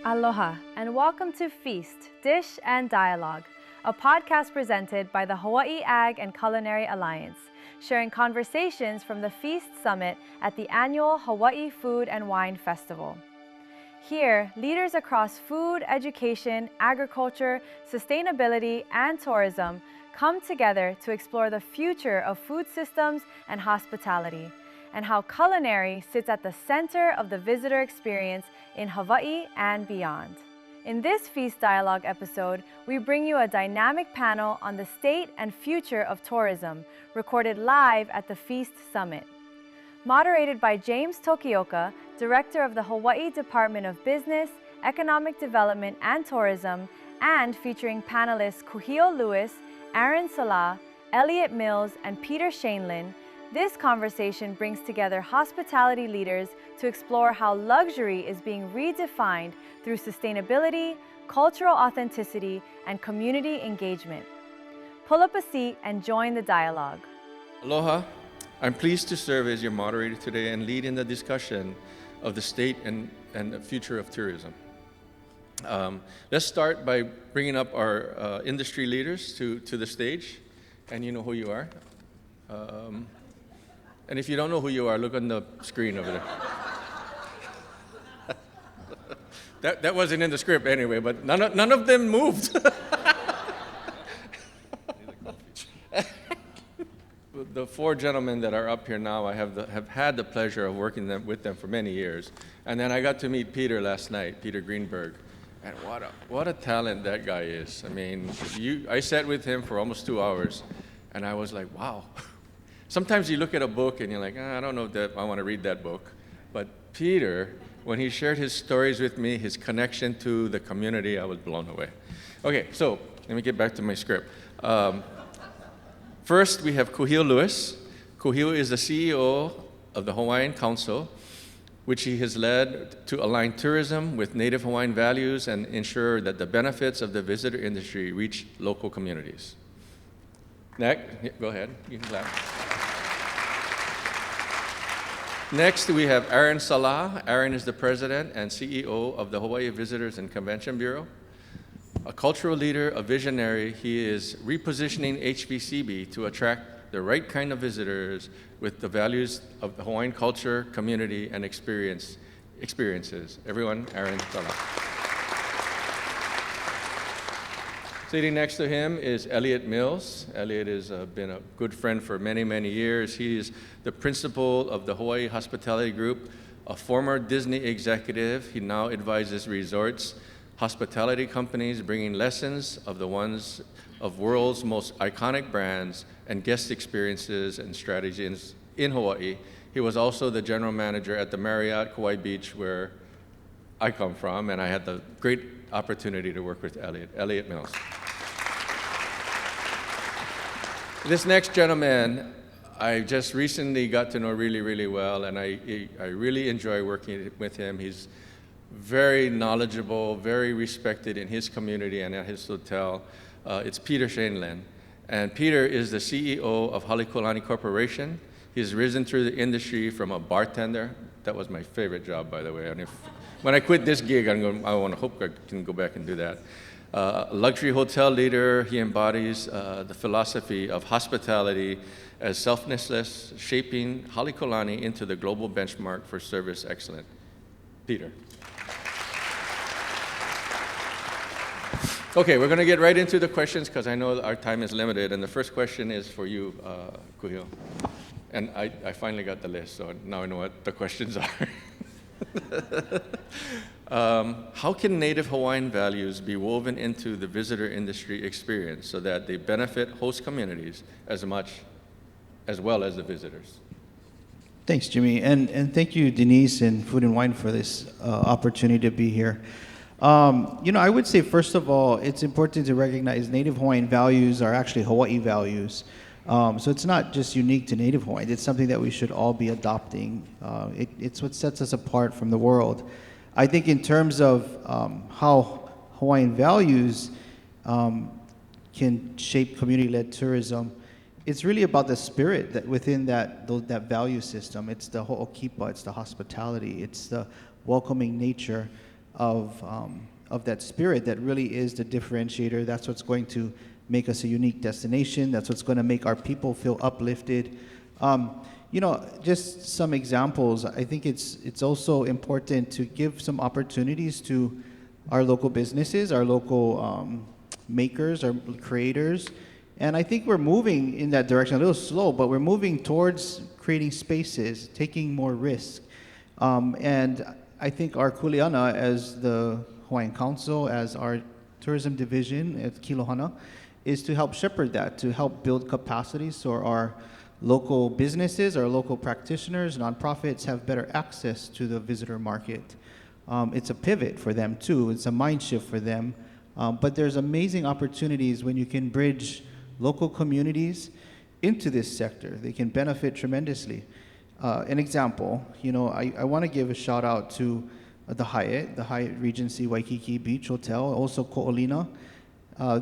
Aloha, and welcome to Feast, Dish, and Dialogue, a podcast presented by the Hawaii Ag and Culinary Alliance, sharing conversations from the Feast Summit at the annual Hawaii Food and Wine Festival. Here, leaders across food, education, agriculture, sustainability, and tourism come together to explore the future of food systems and hospitality, and how culinary sits at the center of the visitor experience in Hawaii and beyond. In this Feast Dialogue episode, we bring you a dynamic panel on the state and future of tourism, recorded live at the Feast Summit. Moderated by James Tokioka, Director of the Hawaii Department of Business, Economic Development and Tourism, and featuring panelists Kūhiō Lewis, Aaron Salā, Elliot Mills, and Peter Shaindlin, this conversation brings together hospitality leaders to explore how luxury is being redefined through sustainability, cultural authenticity, and community engagement. Pull up a seat and join the dialogue. Aloha. I'm pleased to serve as your moderator today and lead in the discussion of the state and the future of tourism. Let's start by bringing up our industry leaders to the stage, and you know who you are. And if you don't know who you are, look on the screen over there. That wasn't in the script anyway, but none of them moved. The four gentlemen that are up here now, I have had the pleasure of working with them for many years. And then I got to meet Peter last night, Peter Greenberg. And what a talent that guy is. I mean, I sat with him for almost 2 hours, and I was like, wow. Sometimes you look at a book and you're like, I don't know if I want to read that book. But Peter, when he shared his stories with me, his connection to the community, I was blown away. Okay, so let me get back to my script. First, we have Kūhiō Lewis. Kūhiō is the CEO of the Hawaiian Council, which he has led to align tourism with Native Hawaiian values and ensure that the benefits of the visitor industry reach local communities. Next, go ahead, you can clap. Next, we have Aaron Salā. Aaron is the president and CEO of the Hawaii Visitors and Convention Bureau. A cultural leader, a visionary, he is repositioning HVCB to attract the right kind of visitors with the values of the Hawaiian culture, community, and experiences. Everyone, Aaron Salā. Sitting next to him is Elliot Mills. Elliot has been a good friend for many, many years. He is the principal of the Hawaii Hospitality Group, a former Disney executive. He now advises resorts, hospitality companies, bringing lessons of the ones of world's most iconic brands and guest experiences and strategies in Hawaii. He was also the general manager at the Marriott Kauai Beach, where I come from, and I had the great opportunity to work with Elliot Mills. This next gentleman, I just recently got to know really, really well, and I really enjoy working with him. He's very knowledgeable, very respected in his community and at his hotel. It's Peter Shaindlin. And Peter is the CEO of Halekulani Corporation. He's risen through the industry from a bartender. That was my favorite job, by the way. And when I quit this gig, I hope I can go back and do that. Luxury hotel leader, he embodies the philosophy of hospitality as selflessness, shaping Halekulani into the global benchmark for service excellence. Peter. Okay, we're going to get right into the questions because I know our time is limited. And the first question is for you, Kūhiō. And I finally got the list, so now I know what the questions are. How can Native Hawaiian values be woven into the visitor industry experience so that they benefit host communities as well as the visitors? Thanks, Jimmy, and thank you, Denise and Food and Wine, for this opportunity to be here. I would say, first of all, it's important to recognize Native Hawaiian values are actually Hawaii values. So it's not just unique to Native Hawaiians. It's something that we should all be adopting. It's what sets us apart from the world. I think in terms of how Hawaiian values can shape community-led tourism, it's really about the spirit that within that value system. It's the ho'okipa, it's the hospitality, it's the welcoming nature. of that spirit that really is the differentiator. That's what's going to make us a unique destination. That's what's going to make our people feel uplifted. Just some examples. I think it's also important to give some opportunities to our local businesses, our local makers, our creators. And I think we're moving in that direction, a little slow, but we're moving towards creating spaces, taking more risk. And I think our kuleana, as the Hawaiian Council, as our tourism division at Kilohana, is to help shepherd that, to help build capacity so our local businesses, our local practitioners, nonprofits have better access to the visitor market. It's a pivot for them too. It's a mind shift for them. But there's amazing opportunities when you can bridge local communities into this sector. They can benefit tremendously. An example, I want to give a shout out to the Hyatt Regency Waikiki Beach Hotel, also Ko'olina.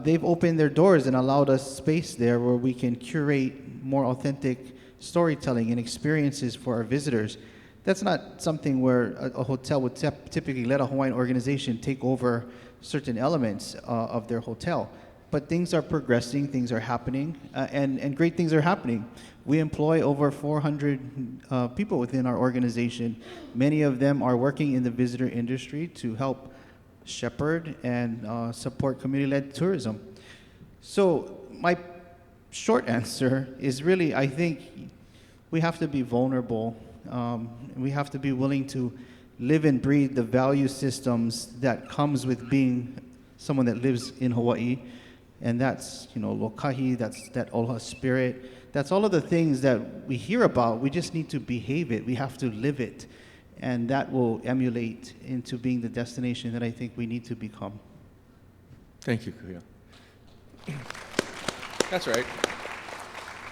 They've opened their doors and allowed us space there where we can curate more authentic storytelling and experiences for our visitors. That's not something where a hotel would typically let a Hawaiian organization take over certain elements of their hotel. But things are progressing, things are happening, and great things are happening. We employ over 400 people within our organization. Many of them are working in the visitor industry to help shepherd and support community-led tourism. So my short answer is really, I think we have to be vulnerable. We have to be willing to live and breathe the value systems that comes with being someone that lives in Hawaii. And that's, lokahi, that's that aloha spirit. That's all of the things that we hear about. We just need to behave it. We have to live it. And that will emulate into being the destination that I think we need to become. Thank you, Kūhiō. That's right.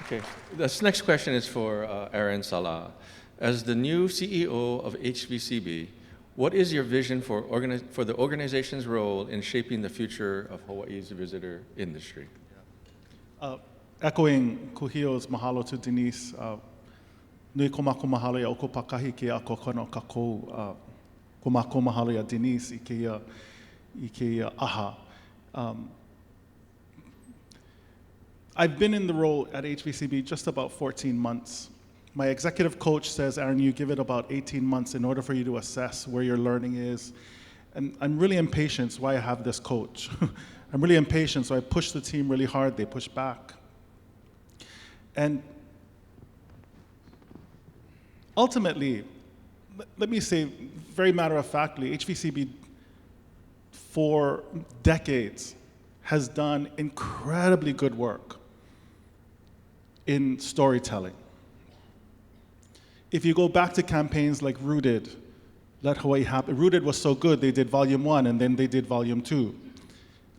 Okay, this next question is for Aaron Salā. As the new CEO of HVCB, what is your vision for the organization's role in shaping the future of Hawaii's visitor industry? Echoing Kūhiō's mahalo to Denise, nui ko mākou mahalo ia o ko pakahi ke a ko kono kākou, ko mākou mahalo ia Denise i ke aha. I've been in the role at HVCB just about 14 months. My executive coach says, Aaron, you give it about 18 months in order for you to assess where your learning is. And I'm really impatient, so I have this coach. I'm really impatient, so I push the team really hard. They push back. And ultimately, let me say very matter-of-factly, HVCB for decades has done incredibly good work in storytelling. If you go back to campaigns like Rooted, Let Hawaii Happen. Rooted was so good, they did Volume 1 and then they did Volume 2.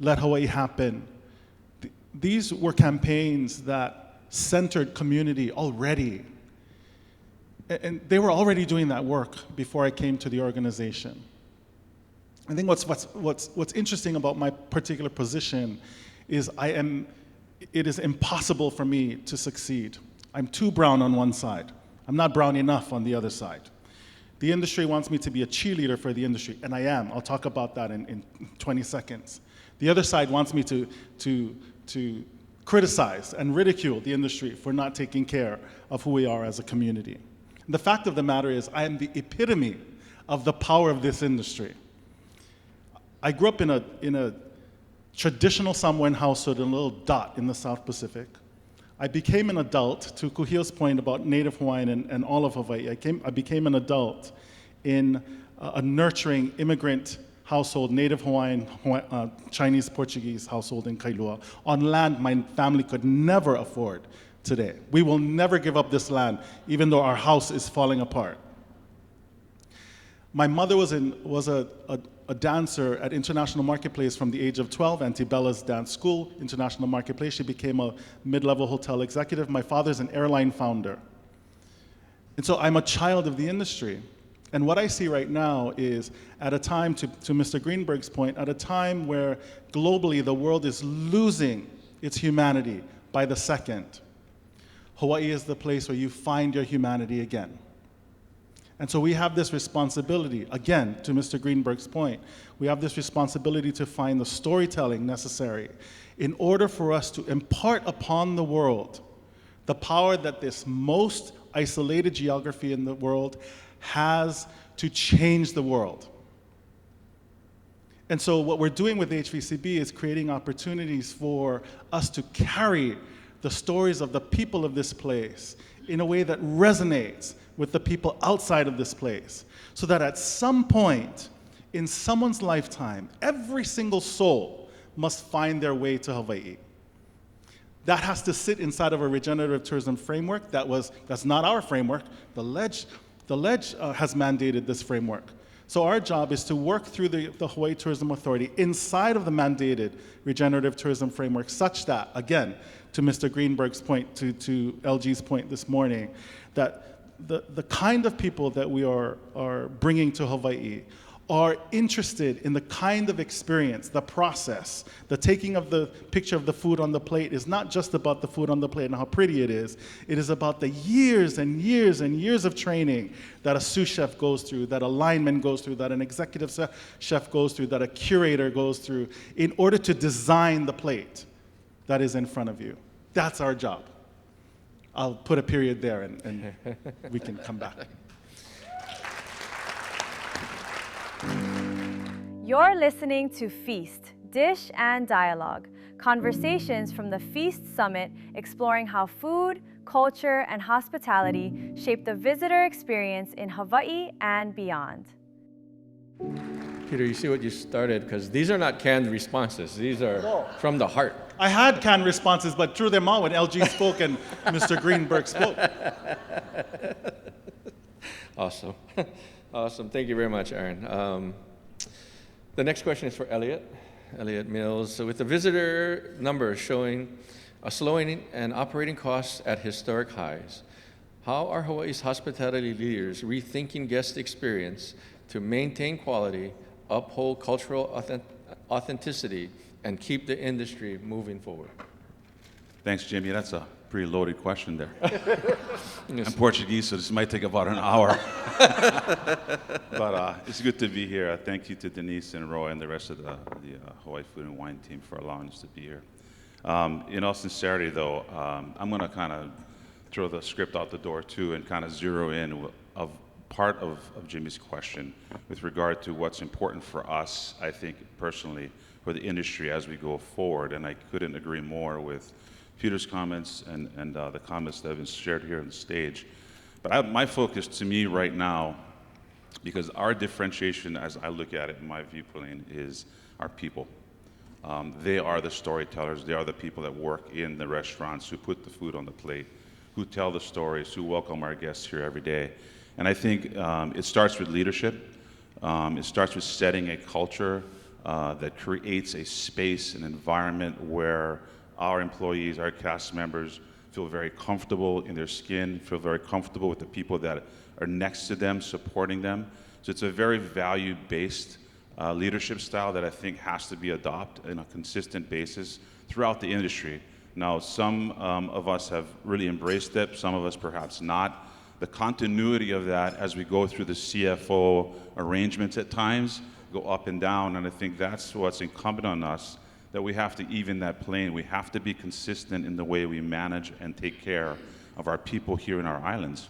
Let Hawaii Happen. These were campaigns that centered community already. And they were already doing that work before I came to the organization. I think what's interesting about my particular position is it is impossible for me to succeed. I'm too brown on one side. I'm not brown enough on the other side. The industry wants me to be a cheerleader for the industry, and I am. I'll talk about that in 20 seconds. The other side wants me to criticize and ridicule the industry for not taking care of who we are as a community. And the fact of the matter is, I am the epitome of the power of this industry. I grew up in a traditional Samoan household in a little dot in the South Pacific. I became an adult, to Kūhiō's point about Native Hawaiian and all of Hawaii, I became an adult in a nurturing immigrant household, Native Hawaiian, Chinese, Portuguese household in Kailua, on land my family could never afford today. We will never give up this land, even though our house is falling apart. My mother was a dancer at International Marketplace from the age of 12, Antibella's dance school, International Marketplace. She became a mid-level hotel executive. My father's an airline founder. And so I'm a child of the industry. And what I see right now is, at a time, to Mr. Greenberg's point, at a time where globally the world is losing its humanity by the second, Hawaii is the place where you find your humanity again. And so we have this responsibility, again, to Mr. Greenberg's point, we have this responsibility to find the storytelling necessary in order for us to impart upon the world the power that this most isolated geography in the world has to change the world. And so what we're doing with HVCB is creating opportunities for us to carry the stories of the people of this place in a way that resonates with the people outside of this place, so that at some point in someone's lifetime, every single soul must find their way to Hawaii. That has to sit inside of a regenerative tourism framework. That's not our framework. The Ledge has mandated this framework. So our job is to work through the Hawaii Tourism Authority inside of the mandated regenerative tourism framework, such that, again, to Mr. Greenberg's point, to LG's point this morning, that the kind of people that we are bringing to Hawaii are interested in the kind of experience, the process, the taking of the picture of the food on the plate is not just about the food on the plate and how pretty it is. It is about the years and years and years of training that a sous chef goes through, that a lineman goes through, that an executive chef goes through, that a curator goes through in order to design the plate that is in front of you. That's our job. I'll put a period there and we can come back. You're listening to Feast, Dish and Dialogue, conversations from the Feast Summit exploring how food, culture, and hospitality shape the visitor experience in Hawaii and beyond. Peter, you see what you started, because these are not canned responses. These are from the heart. I had canned responses, but threw them out when LG spoke and Mr. Greenberg spoke. Awesome. Awesome. Thank you very much, Aaron. The next question is for Elliot Mills. So with the visitor numbers showing a slowing and operating costs at historic highs, how are Hawaii's hospitality leaders rethinking guest experience to maintain quality, uphold cultural authenticity, and keep the industry moving forward? Thanks, Jimmy. That's a pretty loaded question there. I'm Portuguese, so this might take about an hour. But it's good to be here. Thank you to Denise and Roy and the rest of the Hawaii Food and Wine team for allowing us to be here. In all sincerity, though, I'm going to kind of throw the script out the door, too, and kind of zero in of part of Jimmy's question with regard to what's important for us, I think, personally, for the industry as we go forward. And I couldn't agree more with Peter's comments and the comments that have been shared here on the stage. But my focus to me right now, because our differentiation as I look at it in my viewpoint is our people. They are the storytellers. They are the people that work in the restaurants, who put the food on the plate, who tell the stories, who welcome our guests here every day. And I think it starts with leadership. It starts with setting a culture that creates a space, an environment where our employees, our cast members feel very comfortable in their skin, feel very comfortable with the people that are next to them, supporting them. So it's a very value-based leadership style that I think has to be adopted on a consistent basis throughout the industry. Now, some of us have really embraced it, some of us perhaps not. The continuity of that as we go through the CFO arrangements at times go up and down, and I think that's what's incumbent on us, that we have to even that plane. We have to be consistent in the way we manage and take care of our people here in our islands.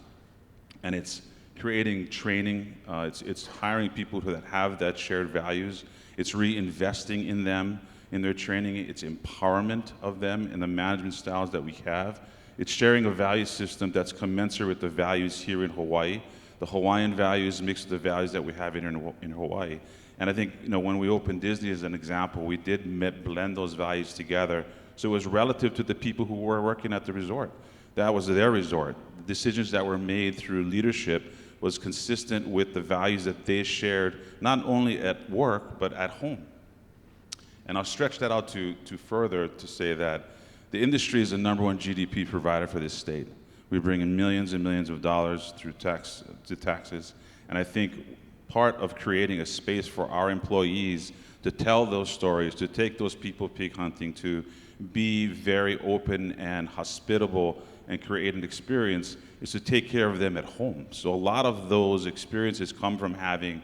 And it's creating training, it's hiring people that have that shared values, it's reinvesting in them, in their training, it's empowerment of them in the management styles that we have. It's sharing a value system that's commensurate with the values here in Hawaii, the Hawaiian values mixed with the values that we have in Hawaii. And I think, when we opened Disney as an example, we did blend those values together. So it was relative to the people who were working at the resort. That was their resort. The decisions that were made through leadership was consistent with the values that they shared, not only at work, but at home. And I'll stretch that out to further to say that the industry is the #1 GDP provider for this state. We bring in millions and millions of dollars through taxes. And I think part of creating a space for our employees to tell those stories, to take those people pig hunting, to be very open and hospitable and create an experience, is to take care of them at home. So a lot of those experiences come from having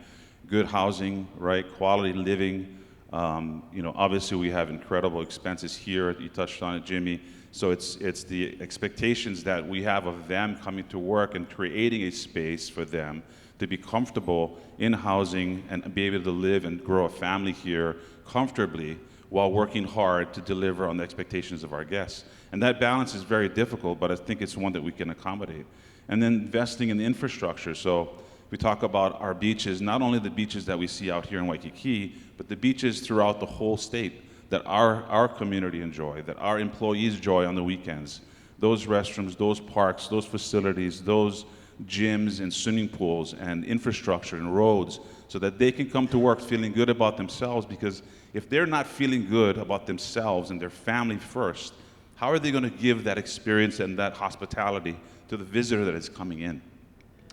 good housing, right, quality living. Obviously we have incredible expenses here. You touched on it, Jimmy. So it's the expectations that we have of them coming to work and creating a space for them to be comfortable in housing and be able to live and grow a family here comfortably while working hard to deliver on the expectations of our guests. And that balance is very difficult, but I think it's one that we can accommodate. And then investing in the infrastructure. So we talk about our beaches, not only the beaches that we see out here in Waikiki, but the beaches throughout the whole state that our community enjoy, that our employees enjoy on the weekends. Those restrooms, those parks, those facilities, those gyms and swimming pools and infrastructure and roads, so that they can come to work feeling good about themselves, because if they're not feeling good about themselves and their family first, how are they going to give that experience and that hospitality to the visitor that is coming in?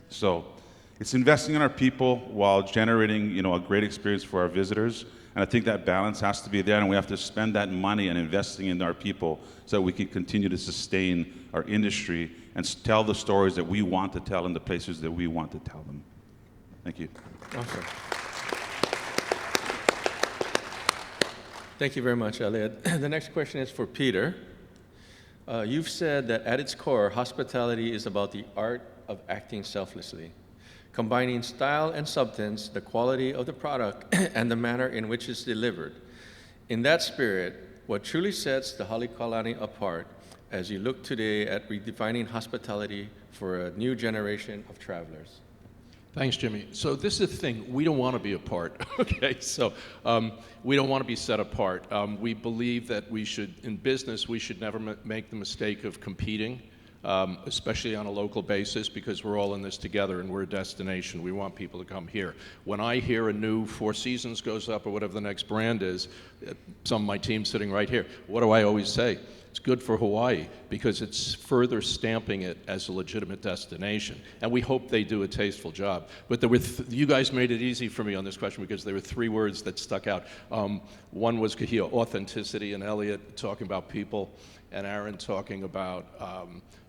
So it's investing in our people while generating, a great experience for our visitors. And I think that balance has to be there, and we have to spend that money and investing in our people so that we can continue to sustain our industry and tell the stories that we want to tell in the places that we want to tell them. Thank you. Awesome. Thank you very much, Elliot. The next question is for Peter. You've said that at its core, hospitality is about the art of acting selflessly, combining style and substance, the quality of the product, and the manner in which it's delivered. In that spirit, what truly sets the Halekulani apart as you look today at redefining hospitality for a new generation of travelers? Thanks, Jimmy. So this is the thing, we don't want to be apart, okay? So we don't want to be set apart. We believe that in business, we should never make the mistake of competing, especially on a local basis, because we're all in this together and we're a destination. We want people to come here. When I hear a new Four Seasons goes up or whatever the next brand is, some of my team sitting right here, what do I always say? It's good for Hawaii because it's further stamping it as a legitimate destination. And we hope they do a tasteful job. But you guys made it easy for me on this question because there were three words that stuck out. One was Kūhiō, authenticity, and Elliot talking about people, and Aaron talking about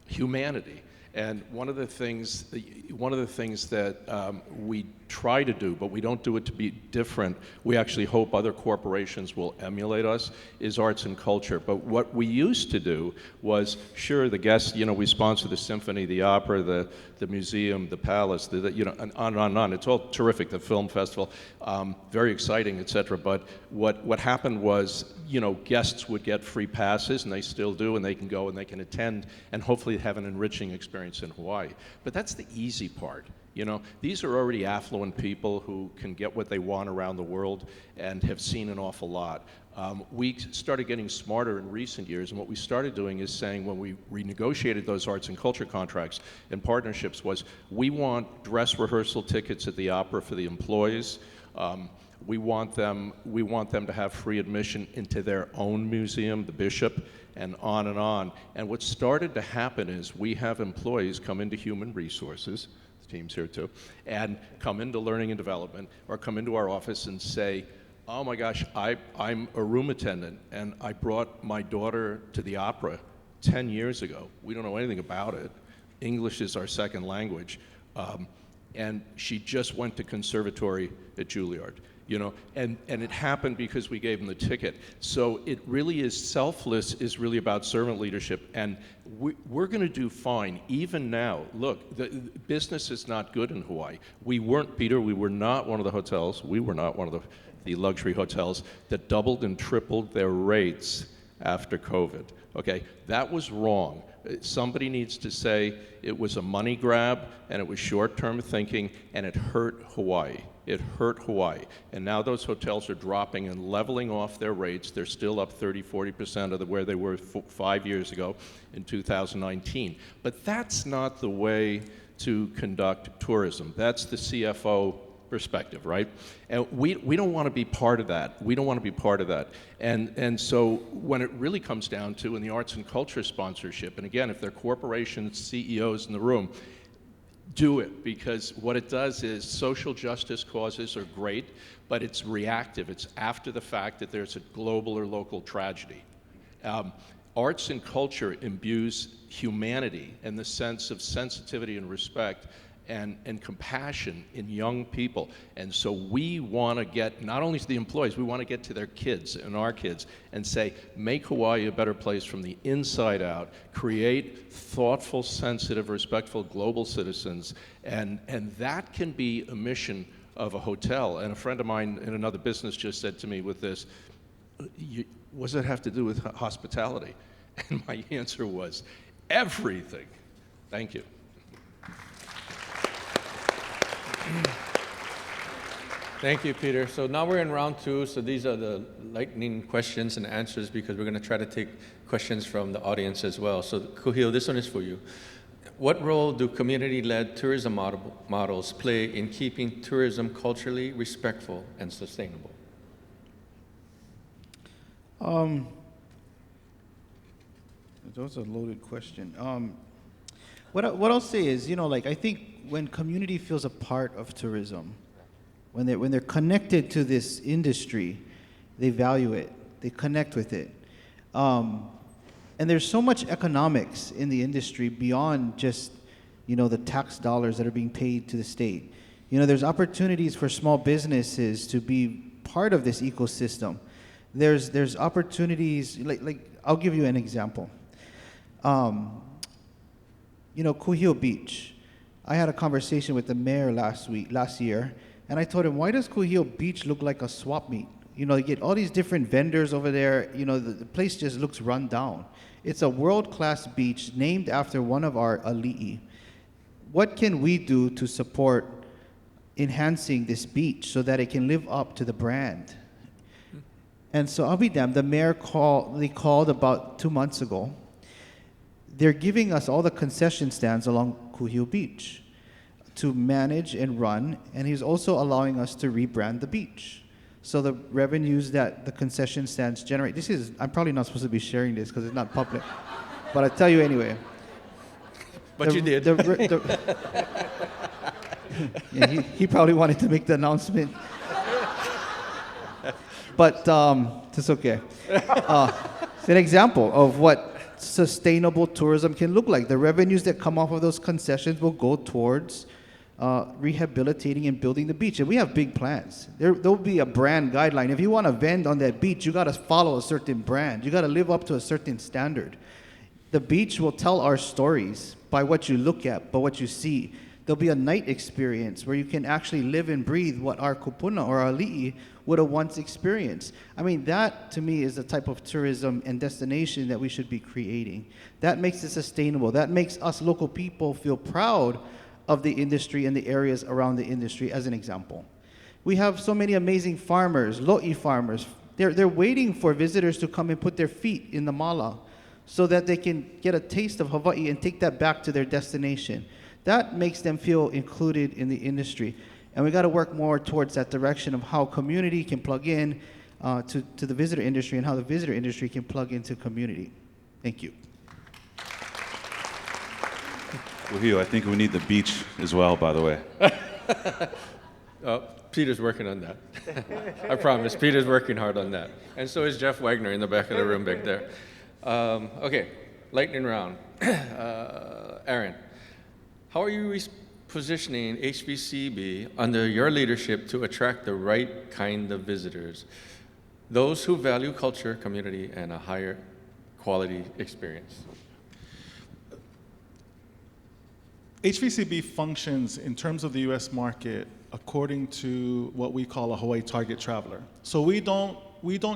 humanity. And one of the things that we try to do, but we don't do it to be different, we actually hope other corporations will emulate us, is arts and culture. But what we used to do was, sure, the guests, we sponsor the symphony, the opera, the museum, the palace, and on and on. It's all terrific, the film festival, very exciting, et cetera. But what happened was, guests would get free passes, and they still do, and they can go and they can attend and hopefully have an enriching experience in Hawaii. But that's the easy part. These are already affluent people who can get what they want around the world and have seen an awful lot. We started getting smarter in recent years, and what we started doing is saying when we renegotiated those arts and culture contracts and partnerships was, we want dress rehearsal tickets at the opera for the employees. We want them to have free admission into their own museum, the Bishop, and on and on. And what started to happen is we have employees come into human resources, the team's here too, and come into learning and development, or come into our office and say, oh my gosh, I'm a room attendant, and I brought my daughter to the opera 10 years ago. We don't know anything about it. English is our second language. And she just went to conservatory at Juilliard. And it happened because we gave them the ticket. So it really is selfless, is really about servant leadership, and we're going to do fine. Even now, look, the business is not good in Hawaii. We were not one of the hotels, we were not one of the luxury hotels that doubled and tripled their rates after COVID. Okay, that was wrong. Somebody needs to say it was a money grab and it was short-term thinking and it hurt Hawaii. It hurt Hawaii. And now those hotels are dropping and leveling off their rates. They're still up 30-40% of where they were 5 years ago in 2019. But that's not the way to conduct tourism. That's the CFO perspective, right? And we don't want to be part of that. We don't want to be part of that. And so when it really comes down to in the arts and culture sponsorship, and again, if there are corporations, CEOs in the room, do it, because what it does is social justice causes are great, but it's reactive. It's after the fact that there's a global or local tragedy. Arts and culture imbues humanity and the sense of sensitivity and respect and compassion in young people. And so we want to get, not only to the employees, we want to get to their kids and our kids and say, make Hawaii a better place from the inside out, create thoughtful, sensitive, respectful global citizens, and that can be a mission of a hotel. And a friend of mine in another business just said to me with this, what does that have to do with hospitality? And my answer was, everything. Thank you. Thank you, Peter. So now we're in round two. So these are the lightning questions and answers, because we're going to try to take questions from the audience as well. So Kūhiō, this one is for you. What role do community-led tourism models play in keeping tourism culturally respectful and sustainable? That was a loaded question. What I'll say is, I think when community feels a part of tourism, when they're connected to this industry, they value it, they connect with it. And there's so much economics in the industry beyond just, the tax dollars that are being paid to the state. There's opportunities for small businesses to be part of this ecosystem. There's opportunities, like I'll give you an example. Kūhiō Beach. I had a conversation with the mayor last year, and I told him, why does Kūhiō Beach look like a swap meet? You get all these different vendors over there. The place just looks run down. It's a world-class beach named after one of our ali'i. What can we do to support enhancing this beach so that it can live up to the brand? And so I'll be damned, the mayor called about 2 months ago. They're giving us all the concession stands along Kūhiō Beach to manage and run, and he's also allowing us to rebrand the beach. So the revenues that the concession stands generate, I'm probably not supposed to be sharing this because it's not public, but I tell you anyway. But you did. Yeah, he probably wanted to make the announcement. But it's okay. It's an example of what sustainable tourism can look like. The revenues that come off of those concessions will go towards rehabilitating and building the beach. And we have big plans. There'll be a brand guideline. If you want to vend on that beach, you got to follow a certain brand. You got to live up to a certain standard. The beach will tell our stories by what you look at, by what you see. There'll be a night experience where you can actually live and breathe what our kupuna or our ali'i would have once experienced. I mean, that to me is the type of tourism and destination that we should be creating. That makes it sustainable. That makes us local people feel proud of the industry and the areas around the industry, as an example. We have so many amazing farmers, lo'i farmers. They're waiting for visitors to come and put their feet in the mala so that they can get a taste of Hawaii and take that back to their destination. That makes them feel included in the industry. And we got to work more towards that direction of how community can plug in to the visitor industry and how the visitor industry can plug into community. Thank you. Kūhiō, I think we need the beach as well, by the way. Peter's working on that. I promise. Peter's working hard on that. And so is Jeff Wagner in the back of the room back there. Okay, lightning round. Aaron, how are you positioning HBCB under your leadership to attract the right kind of visitors, those who value culture, community, and a higher quality experience? HBCB functions in terms of the US market according to what we call a Hawaii target traveler. So we don't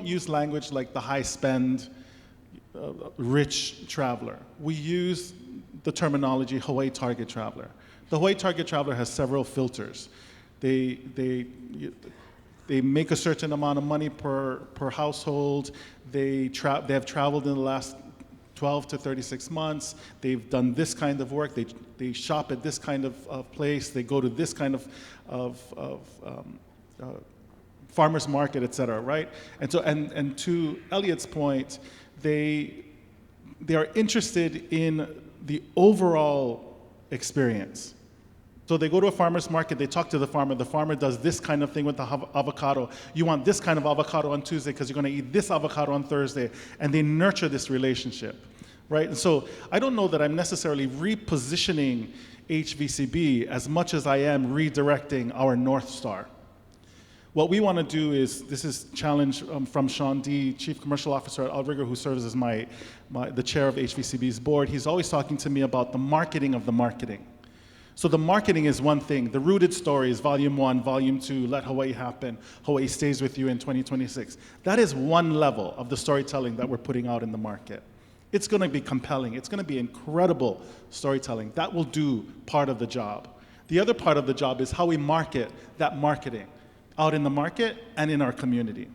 use language like the high spend, rich traveler. We use the terminology Hawaii target traveler. The Hawaii target traveler has several filters. They make a certain amount of money per household. They have traveled in the last 12 to 36 months. They've done this kind of work. They shop at this kind of place. They go to this kind of farmers market, et cetera, right? And so, and to Elliot's point, they are interested in the overall experience. So they go to a farmer's market, they talk to the farmer does this kind of thing with the avocado. You want this kind of avocado on Tuesday because you're going to eat this avocado on Thursday, and they nurture this relationship, right? And so I don't know that I'm necessarily repositioning HVCB as much as I am redirecting our North Star. What we want to do is, this is challenge from Sean D., Chief Commercial Officer at Outrigger, who serves as the chair of HVCB's board. He's always talking to me about the marketing of the marketing. So the marketing is one thing. The rooted stories, volume 1, volume 2, Let Hawaii Happen, Hawaii Stays With You in 2026. That is one level of the storytelling that we're putting out in the market. It's going to be compelling. It's going to be incredible storytelling. That will do part of the job. The other part of the job is how we market that marketing out in the market and in our community.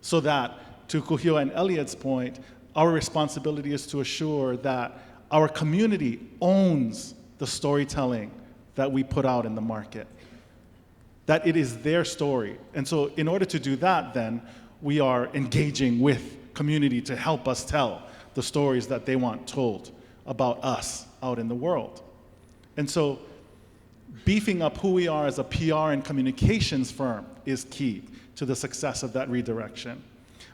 So that, to Kūhiō and Elliot's point, our responsibility is to assure that our community owns the storytelling that we put out in the market, that it is their story. And so in order to do that, then, we are engaging with community to help us tell the stories that they want told about us out in the world. And so beefing up who we are as a PR and communications firm is key to the success of that redirection.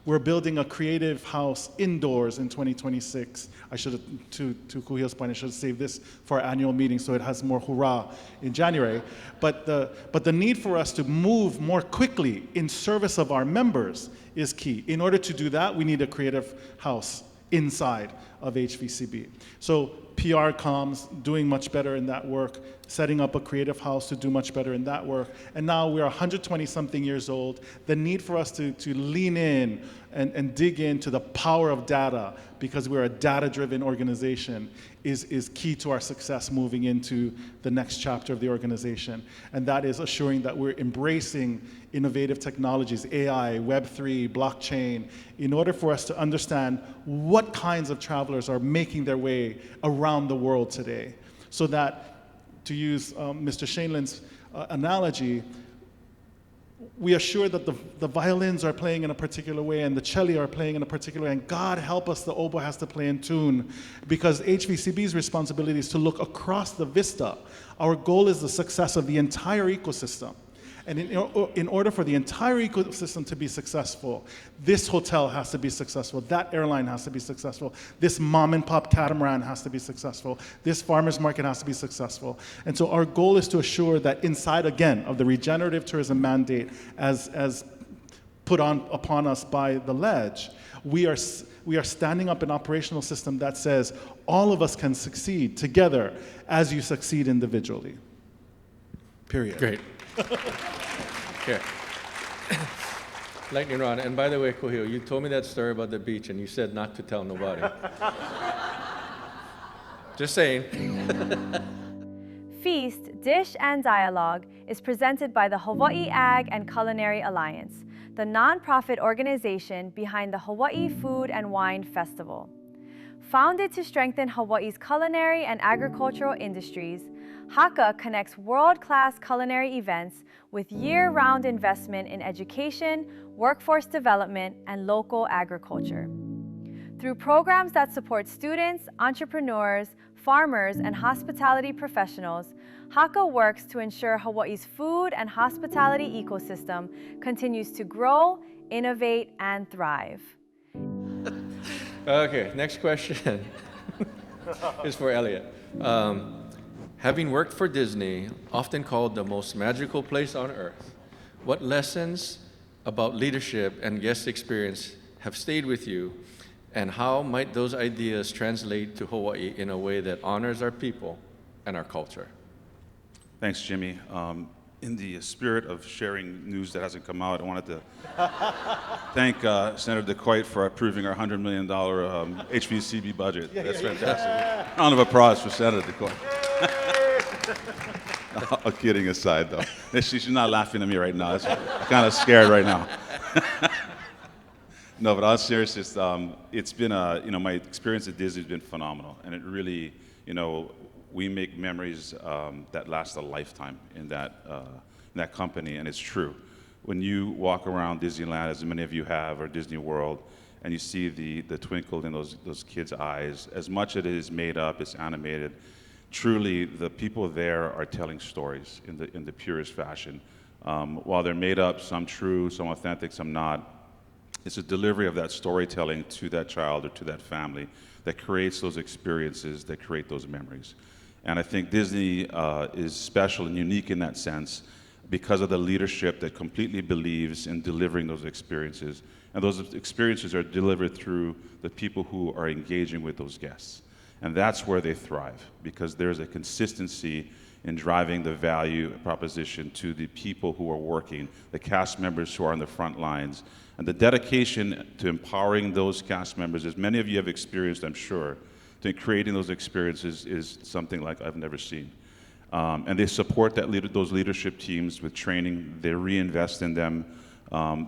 We're building a creative house indoors in 2026. I should have, to Kūhiō's point, I should have saved this for our annual meeting so it has more hurrah in January. But the need for us to move more quickly in service of our members is key. In order to do that, we need a creative house inside of HVCB. So PR comms, doing much better in that work, setting up a creative house to do much better in that work. And now we're 120-something years old. The need for us to lean in and dig into the power of data, because we're a data-driven organization, is key to our success moving into the next chapter of the organization. And that is assuring that we're embracing innovative technologies, AI, Web3, blockchain, in order for us to understand what kinds of travelers are making their way around the world today. So that, to use Mr. Shaindlin's analogy, we assure that the violins are playing in a particular way and the cello are playing in a particular way, and God help us, the oboe has to play in tune, because HVCB's responsibility is to look across the vista. Our goal is the success of the entire ecosystem. And in order for the entire ecosystem to be successful, this hotel has to be successful, that airline has to be successful, this mom and pop catamaran has to be successful, this farmer's market has to be successful. And so our goal is to assure that inside, again, of the regenerative tourism mandate as put upon us by the Ledge, we are standing up an operational system that says all of us can succeed together as you succeed individually. Period. Great. Okay. Lightning round. And by the way, Kūhiō, you told me that story about the beach, and you said not to tell nobody. Just saying. Feast, Dish, and Dialogue is presented by the Hawaii Ag and Culinary Alliance, the nonprofit organization behind the Hawaii Food and Wine Festival. Founded to strengthen Hawaii's culinary and agricultural industries, HACA connects world-class culinary events with year-round investment in education, workforce development, and local agriculture. Through programs that support students, entrepreneurs, farmers, and hospitality professionals, HACA works to ensure Hawaii's food and hospitality ecosystem continues to grow, innovate, and thrive. Okay, next question is for Elliot. Having worked for Disney, often called the most magical place on earth, what lessons about leadership and guest experience have stayed with you, and how might those ideas translate to Hawaii in a way that honors our people and our culture? Thanks, Jimmy. In the spirit of sharing news that hasn't come out, I wanted to thank Senator DeQuoit for approving our $100 million HVCB budget. That's fantastic. Round of applause for Senator DeQuoit. All kidding aside, though. She's not laughing at me right now. I'm kind of scared right now. No, but all seriousness, it's been my experience at Disney has been phenomenal, and it really, we make memories that last a lifetime in that company, and it's true. When you walk around Disneyland, as many of you have, or Disney World, and you see the twinkle in those kids' eyes, as much as it is made up, it's animated, truly the people there are telling stories in the purest fashion. While they're made up, some true, some authentic, some not, it's a delivery of that storytelling to that child or to that family that creates those experiences, that create those memories. And I think Disney is special and unique in that sense because of the leadership that completely believes in delivering those experiences. And those experiences are delivered through the people who are engaging with those guests. And that's where they thrive, because there's a consistency in driving the value proposition to the people who are working, the cast members who are on the front lines. And the dedication to empowering those cast members, as many of you have experienced, I'm sure, to creating those experiences is something like I've never seen. And they support those leadership teams with training. They reinvest in them.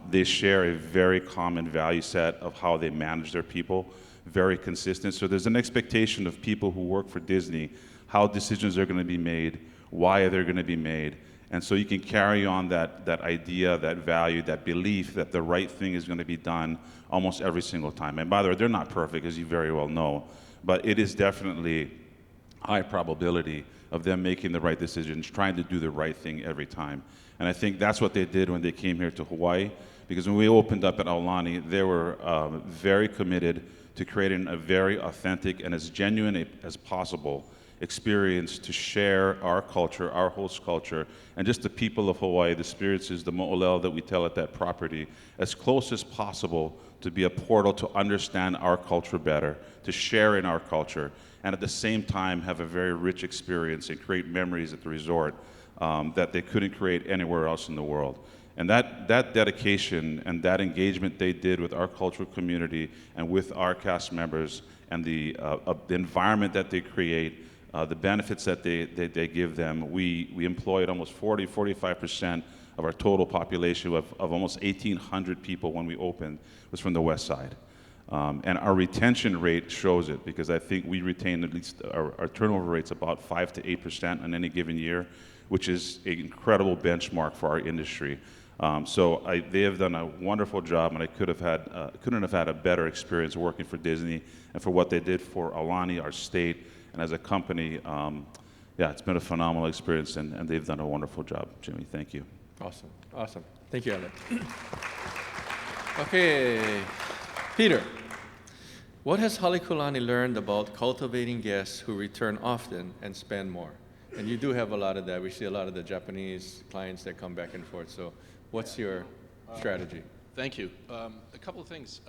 They share a very common value set of how they manage their people, very consistent. So there's an expectation of people who work for Disney, how decisions are going to be made, why they're going to be made. And so you can carry on that idea, that value, that belief that the right thing is going to be done almost every single time. And by the way, they're not perfect, as you very well know, but it is definitely high probability of them making the right decisions, trying to do the right thing every time. And I think that's what they did when they came here to Hawaii, because when we opened up at Aulani, they were very committed to creating a very authentic and as genuine as possible experience to share our culture, our host culture, and just the people of Hawaii, the experiences, the mo'olelo that we tell at that property, as close as possible to be a portal to understand our culture better, to share in our culture, and at the same time have a very rich experience and create memories at the resort that they couldn't create anywhere else in the world. And that dedication and that engagement they did with our cultural community and with our cast members and the environment that they create, the benefits that they give them, we employed almost 45% of our total population of almost 1,800 people when we opened was from the West Side. And our retention rate shows it, because I think we retain at least, our turnover rate's about 5 to 8% in any given year, which is an incredible benchmark for our industry. They have done a wonderful job, and I couldn't have had a better experience working for Disney and for what they did for Aulani, our state, and as a company. It's been a phenomenal experience, and they've done a wonderful job, Jimmy. Thank you. Awesome. Thank you, Elliot. Okay, Peter, what has Halekulani learned about cultivating guests who return often and spend more? And you do have a lot of that. We see a lot of the Japanese clients that come back and forth. So what's your strategy? Thank you. A couple of things.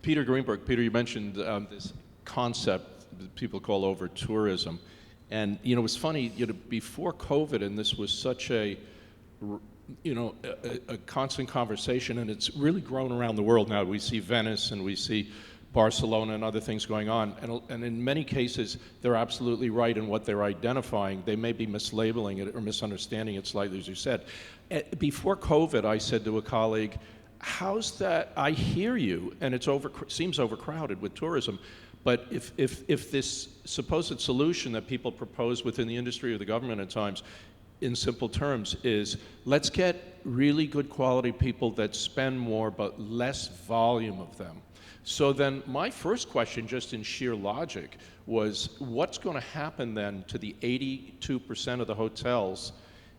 Peter Greenberg, you mentioned this concept that people call over tourism. And, it's funny, before COVID, and this was such a constant conversation, and it's really grown around the world now. We see Venice and we see Barcelona and other things going on. And in many cases, they're absolutely right in what they're identifying. They may be mislabeling it or misunderstanding it slightly, as you said. Before COVID, I said to a colleague, how's that? I hear you, and it seems overcrowded with tourism. But if this supposed solution that people propose within the industry or the government at times, in simple terms, is let's get really good quality people that spend more but less volume of them. So then my first question, just in sheer logic, was what's going to happen then to the 82% of the hotels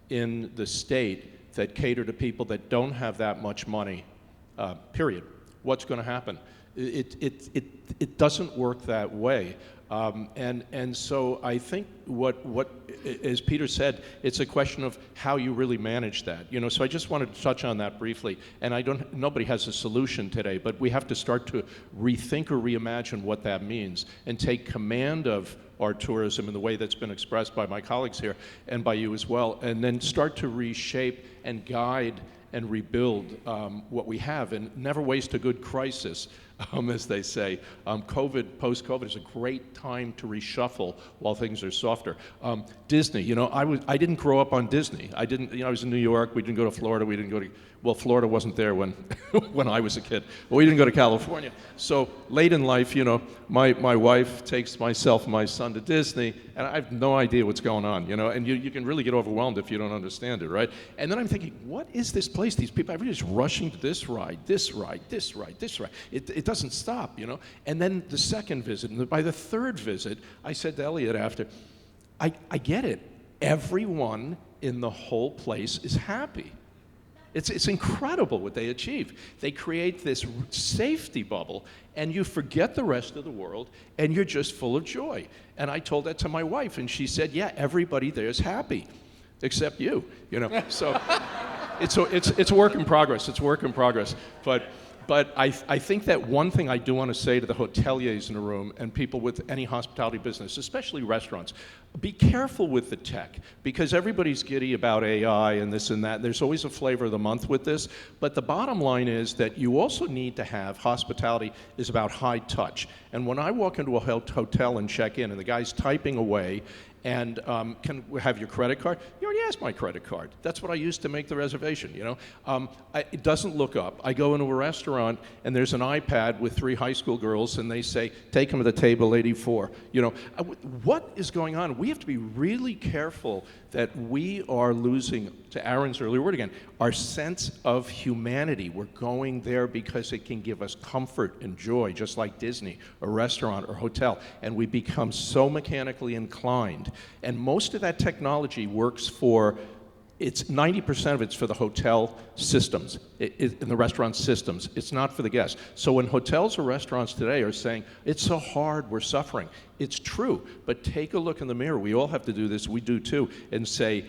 in the state that cater to people that don't have that much money, period? What's going to happen? It doesn't work that way. And so I think what as Peter said, it's a question of how you really manage that. So I just wanted to touch on that briefly. And nobody has a solution today, but we have to start to rethink or reimagine what that means and take command of our tourism in the way that's been expressed by my colleagues here and by you as well, and then start to reshape and guide and rebuild what we have, and never waste a good crisis, as they say. Post-COVID is a great time to reshuffle while things are softer. Disney, I didn't grow up on Disney. I was in New York. We didn't go to Florida. We didn't go to, Florida wasn't there when when I was a kid. But we didn't go to California. So late in life, my wife takes myself and my son to Disney, and I have no idea what's going on, and you can really get overwhelmed if you don't understand it, right? And then I'm thinking, what is this place? These people, everybody's rushing to this ride, this ride, this ride, this ride. it doesn't stop, you know? And then the second visit, and by the third visit, I said to Elliot after, I get it. Everyone in the whole place is happy. It's incredible what they achieve. They create this safety bubble, and you forget the rest of the world, and you're just full of joy. And I told that to my wife, and she said, yeah, everybody there is happy, except you, you know? So it's a work in progress. It's a work in progress. But I think that one thing I do want to say to the hoteliers in the room and people with any hospitality business, especially restaurants, be careful with the tech, because everybody's giddy about AI and this and that. There's always a flavor of the month with this. But the bottom line is that you also need to have hospitality is about high touch. And when I walk into a hotel and check in and the guy's typing away, and can we have your credit card? You already asked my credit card. That's what I used to make the reservation, you know? It doesn't look up. I go into a restaurant and there's an iPad with 3 high school girls and they say, take them to the table 84. You know, what is going on? We have to be really careful that we are losing, to Aaron's earlier word again, our sense of humanity. We're going there because it can give us comfort and joy, just like Disney, or restaurant, or hotel. And we become so mechanically inclined. And most of that technology works for, it's 90% of it's for the hotel systems, in the restaurant systems. It's not for the guests. So when hotels or restaurants today are saying, it's so hard, we're suffering, it's true. But take a look in the mirror. We all have to do this, we do too, and say,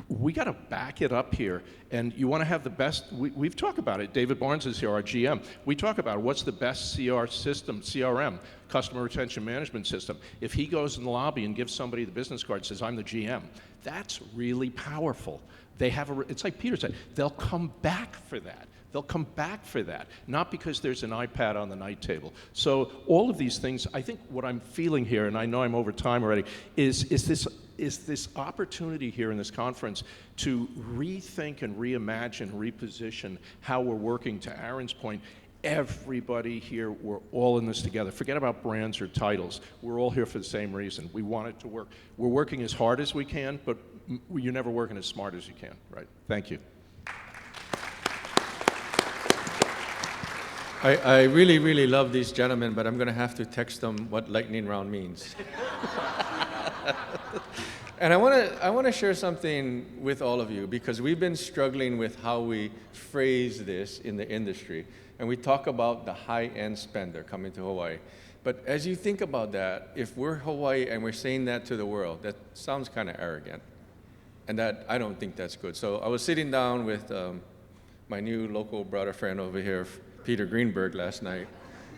we got to back it up here, and you want to have the best. We've talked about it. David Barnes is here, our GM. We talk about what's the best CRM, customer retention management system. If he goes in the lobby and gives somebody the business card and says, I'm the GM, that's really powerful. They have it's like Peter said, they'll come back for that. They'll come back for that, not because there's an iPad on the night table. So all of these things, I think what I'm feeling here, and I know I'm over time already, is this opportunity here in this conference to rethink and reimagine, reposition how we're working. To Aaron's point, everybody here, we're all in this together. Forget about brands or titles. We're all here for the same reason. We want it to work. We're working as hard as we can, but you're never working as smart as you can, right? Thank you. I really, really love these gentlemen, but I'm going to have to text them what lightning round means. And I want to share something with all of you, because we've been struggling with how we phrase this in the industry. And we talk about the high-end spender coming to Hawaii. But as you think about that, if we're Hawaii and we're saying that to the world, that sounds kind of arrogant. And that, I don't think that's good. So I was sitting down with my new local brother friend over here, Peter Greenberg, last night.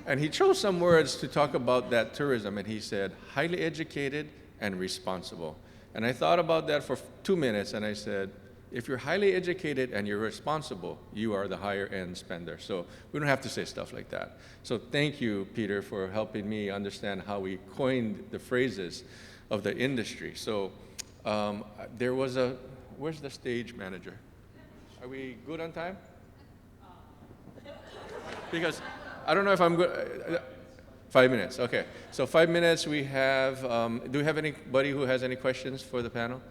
And he chose some words to talk about that tourism. And he said, highly educated and responsible. And I thought about that for 2 minutes, and I said, if you're highly educated and you're responsible, you are the higher end spender. So we don't have to say stuff like that. So thank you, Peter, for helping me understand how we coined the phrases of the industry. So there was where's the stage manager? Are we good on time? Because I don't know if I'm good. 5 minutes, okay. So 5 minutes we have, do we have anybody who has any questions for the panel?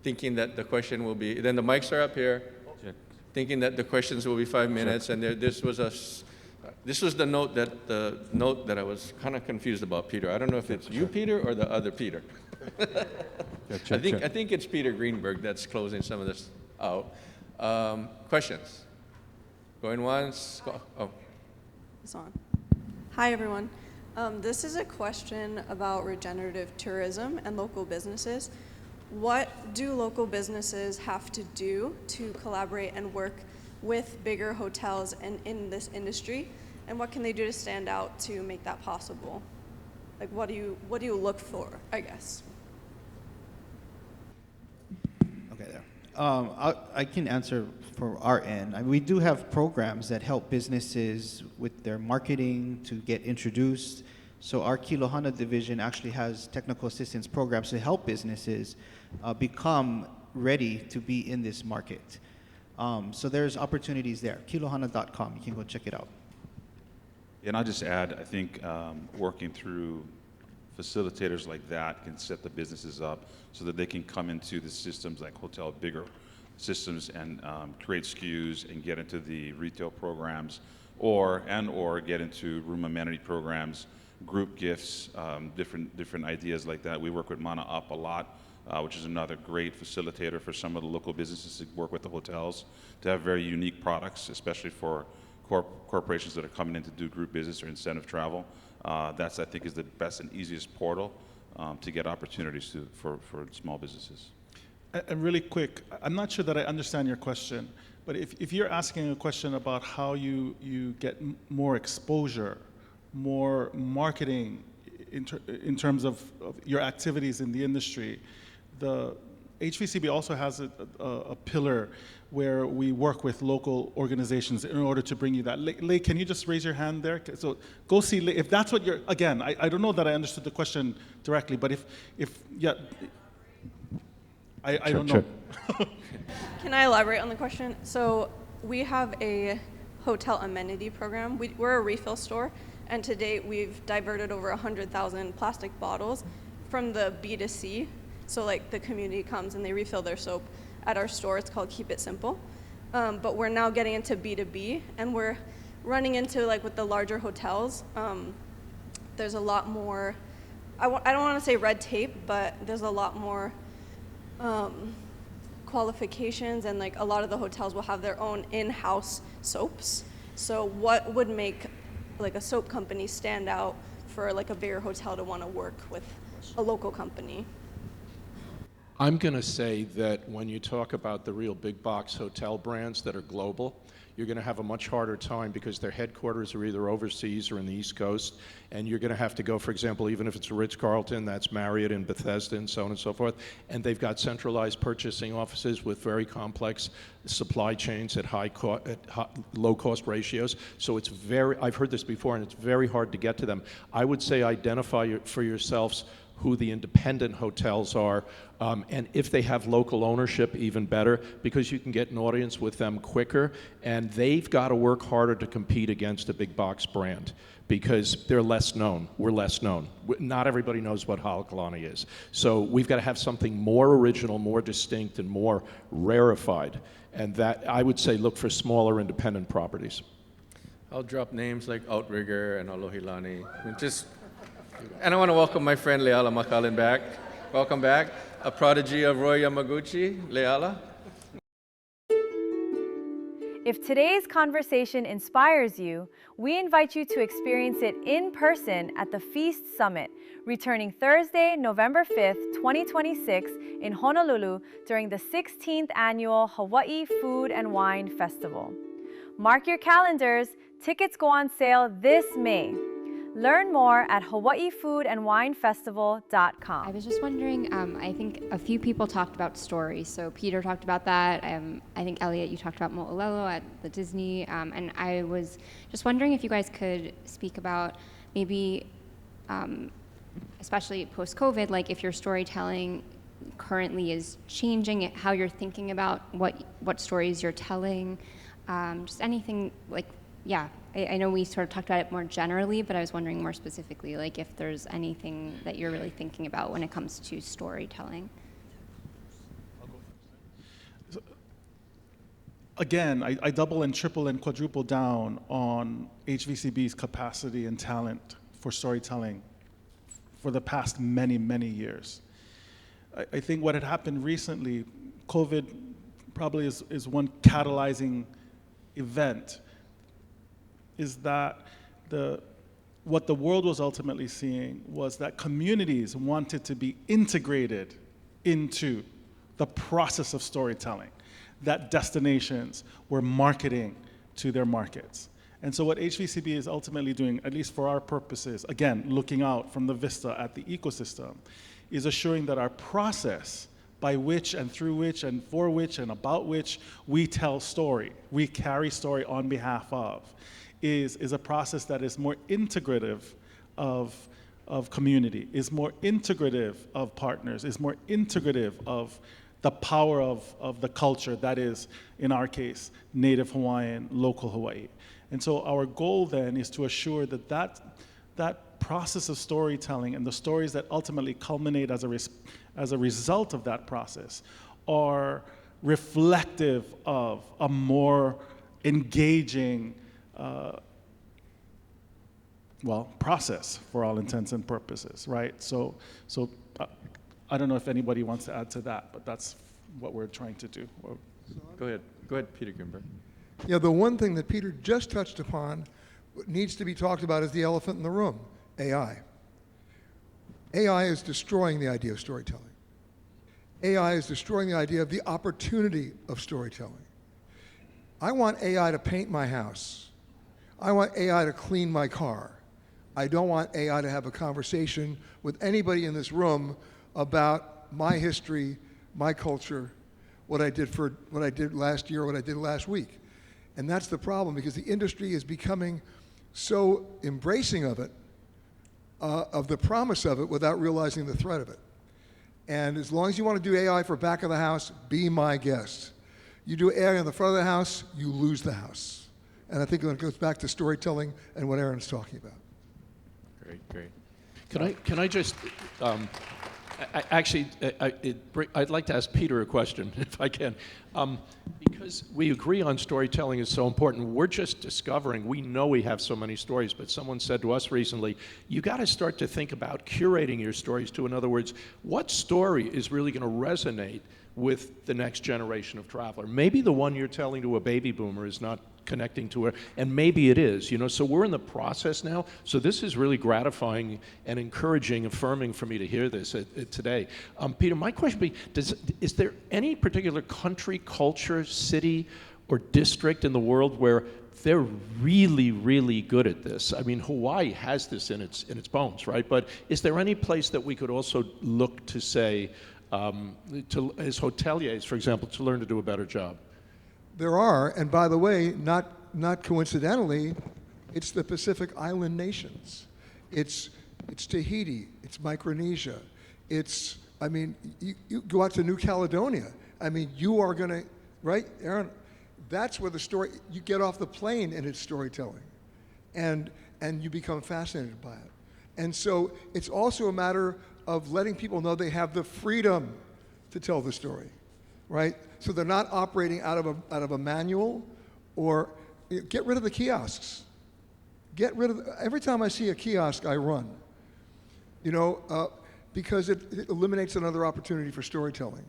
Thinking that the question will be, then the mics are up here, thinking that the questions will be 5 minutes, and this was the note that I was kind of confused about, Peter. I don't know if it's you, Peter, or the other Peter. I think it's Peter Greenberg that's closing some of this out. Questions? Going once, oh. It's on. Hi, everyone. This is a question about regenerative tourism and local businesses. What do local businesses have to do to collaborate and work with bigger hotels and in this industry? And what can they do to stand out to make that possible? Like, what do you look for, I guess? Okay, there. I can answer for our end. I mean, we do have programs that help businesses with their marketing to get introduced. So our Kilohana division actually has technical assistance programs to help businesses become ready to be in this market. So there's opportunities there. Kilohana.com, you can go check it out. And I'll just add, I think working through facilitators like that can set the businesses up so that they can come into the systems like hotel, bigger systems, and create SKUs and get into the retail programs or get into room amenity programs, group gifts, different ideas like that. We work with Mana Up a lot, which is another great facilitator for some of the local businesses to work with the hotels to have very unique products, especially for corporations that are coming in to do group business or incentive travel. That's, I think, is the best and easiest portal to get opportunities for small businesses. And really quick, I'm not sure that I understand your question, but if you're asking a question about how you get more exposure, more marketing in terms of your activities in the industry, the HVCB also has a pillar where we work with local organizations in order to bring you that. Lei, can you just raise your hand there? So go see Lei. If that's what you're, again, I don't know that I understood the question directly, but if yeah, I don't know. Can I elaborate on the question? So we have a hotel amenity program. We're a refill store, and to date we've diverted over 100,000 plastic bottles from the B2C. So like the community comes and they refill their soap at our store. It's called Keep It Simple. But we're now getting into B2B, and we're running into, like, with the larger hotels, there's a lot more, I don't want to say red tape, but there's a lot more qualifications, and like a lot of the hotels will have their own in-house soaps. So what would make like a soap company stand out for like a bigger hotel to want to work with a local company? I'm going to say that when you talk about the real big box hotel brands that are global, you're going to have a much harder time because their headquarters are either overseas or in the East Coast, and you're going to have to go, for example, even if it's a Ritz-Carlton, that's Marriott in Bethesda and so on and so forth, and they've got centralized purchasing offices with very complex supply chains at low-cost ratios. So it's I've heard this before, and it's very hard to get to them. I would say identify for yourselves who the independent hotels are, and if they have local ownership, even better, because you can get an audience with them quicker, and they've got to work harder to compete against a big box brand because they're less known. We're less known. Not everybody knows what Halekulani is. So we've got to have something more original, more distinct, and more rarefied, and that, I would say, look for smaller independent properties. I'll drop names like Outrigger and Alohilani. And I want to welcome my friend Leala Makalin back. Welcome back. A prodigy of Roy Yamaguchi, Leala. If today's conversation inspires you, we invite you to experience it in person at the Feast Summit, returning Thursday, November 5th, 2026 in Honolulu during the 16th Annual Hawaii Food and Wine Festival. Mark your calendars. Tickets go on sale this May. Learn more at hawaiifoodandwinefestival.com. I was just wondering, I think a few people talked about stories. So Peter talked about that. I think Elliot, you talked about Mo'olelo at the Disney. And I was just wondering if you guys could speak about maybe, especially post-COVID, like if your storytelling currently is changing, how you're thinking about what stories you're telling, just anything like, yeah. I know we sort of talked about it more generally, but I was wondering more specifically, like if there's anything that you're really thinking about when it comes to storytelling. So, again, I double and triple and quadruple down on HVCB's capacity and talent for storytelling for the past many, many years. I think what had happened recently, COVID probably is one catalyzing event, is that what the world was ultimately seeing was that communities wanted to be integrated into the process of storytelling, that destinations were marketing to their markets. And so what HVCB is ultimately doing, at least for our purposes, again, looking out from the vista at the ecosystem, is assuring that our process by which and through which and for which and about which we tell story, we carry story on behalf of, is a process that is more integrative of community, is more integrative of partners, is more integrative of the power of the culture that is, in our case, Native Hawaiian, local Hawaii. And so our goal then is to assure that process of storytelling and the stories that ultimately culminate as a result of that process are reflective of a more engaging well, process for all intents and purposes, right? So I don't know if anybody wants to add to that, but that's what we're trying to do. Go ahead, Peter Grimberg. Yeah, the one thing that Peter just touched upon needs to be talked about is the elephant in the room, AI. AI is destroying the idea of storytelling. AI is destroying the idea of the opportunity of storytelling. I want AI to paint my house. I want AI to clean my car. I don't want AI to have a conversation with anybody in this room about my history, my culture, what I did last year, what I did last week. And that's the problem, because the industry is becoming so embracing of it, of the promise of it, without realizing the threat of it. And as long as you want to do AI for back of the house, be my guest. You do AI on the front of the house, you lose the house. And I think it goes back to storytelling and what Aaron's talking about. Great. Can I just, I'd like to ask Peter a question, if I can. Because we agree on storytelling is so important, we're just discovering, we know we have so many stories, but someone said to us recently, you got to start to think about curating your stories too. In other words, what story is really going to resonate with the next generation of traveler? Maybe the one you're telling to a baby boomer is not connecting to her, and maybe it is, so we're in the process now. So this is really gratifying and encouraging, affirming for me to hear this today. Peter, my question would be, is there any particular country, culture, city, or district in the world where they're really, really good at this? I mean, Hawaii has this in its bones, right? But is there any place that we could also look to say, as hoteliers, for example, to learn to do a better job? There are, and by the way, not coincidentally, it's the Pacific Island nations. It's Tahiti, it's Micronesia, you go out to New Caledonia. You are gonna, right, Aaron? That's where the story, you get off the plane and it's storytelling. And you become fascinated by it. And so it's also a matter of letting people know they have the freedom to tell the story, right? So they're not operating out of a manual, or get rid of the kiosks. Every time I see a kiosk, I run, because it eliminates another opportunity for storytelling.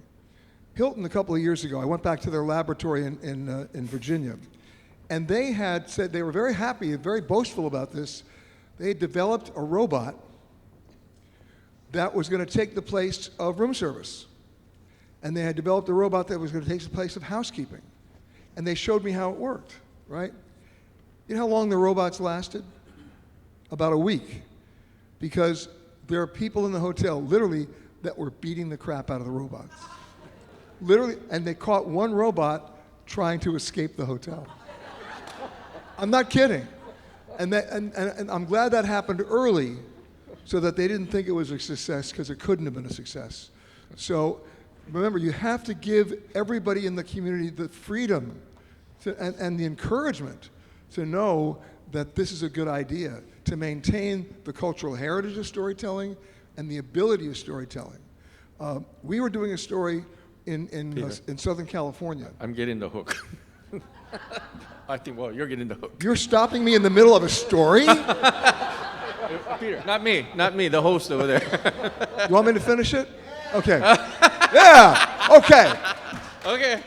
Hilton, a couple of years ago, I went back to their laboratory in Virginia, and they had said, they were very happy and very boastful about this. They had developed a robot that was going to take the place of room service. And they had developed a robot that was going to take the place of housekeeping. And they showed me how it worked, right? You know how long the robots lasted? About a week. Because there are people in the hotel, literally, that were beating the crap out of the robots. Literally, and they caught one robot trying to escape the hotel. I'm not kidding. And I'm glad that happened early, so that they didn't think it was a success, because it couldn't have been a success. So remember, you have to give everybody in the community the freedom and the encouragement to know that this is a good idea, to maintain the cultural heritage of storytelling and the ability of storytelling. We were doing a story in Southern California. I'm getting the hook. I think, well, you're getting the hook. You're stopping me in the middle of a story? Peter, not me, the host over there. You want me to finish it? Okay. Yeah, okay. Okay.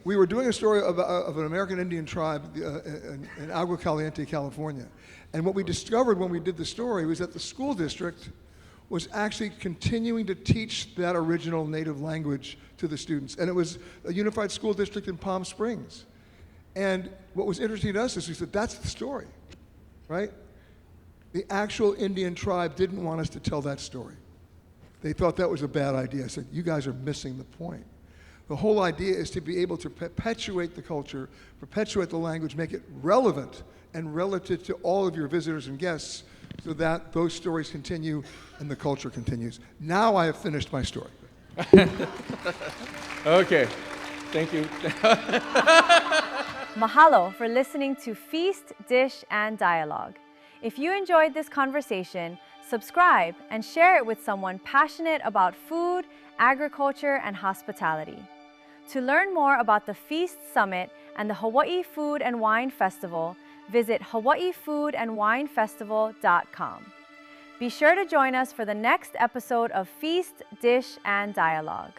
We were doing a story of an American Indian tribe in Agua Caliente, California. And what we discovered when we did the story was that the school district was actually continuing to teach that original native language to the students. And it was a unified school district in Palm Springs. And what was interesting to us is we said, that's the story, right? The actual Indian tribe didn't want us to tell that story. They thought that was a bad idea. I said, you guys are missing the point. The whole idea is to be able to perpetuate the culture, perpetuate the language, make it relevant and relative to all of your visitors and guests, so that those stories continue and the culture continues. Now I have finished my story. Okay, thank you. Mahalo for listening to Feast, Dish, and Dialogue. If you enjoyed this conversation, subscribe and share it with someone passionate about food, agriculture, and hospitality. To learn more about the Feast Summit and the Hawaii Food and Wine Festival, visit hawaiifoodandwinefestival.com. Be sure to join us for the next episode of Feast, Dish, and Dialogue.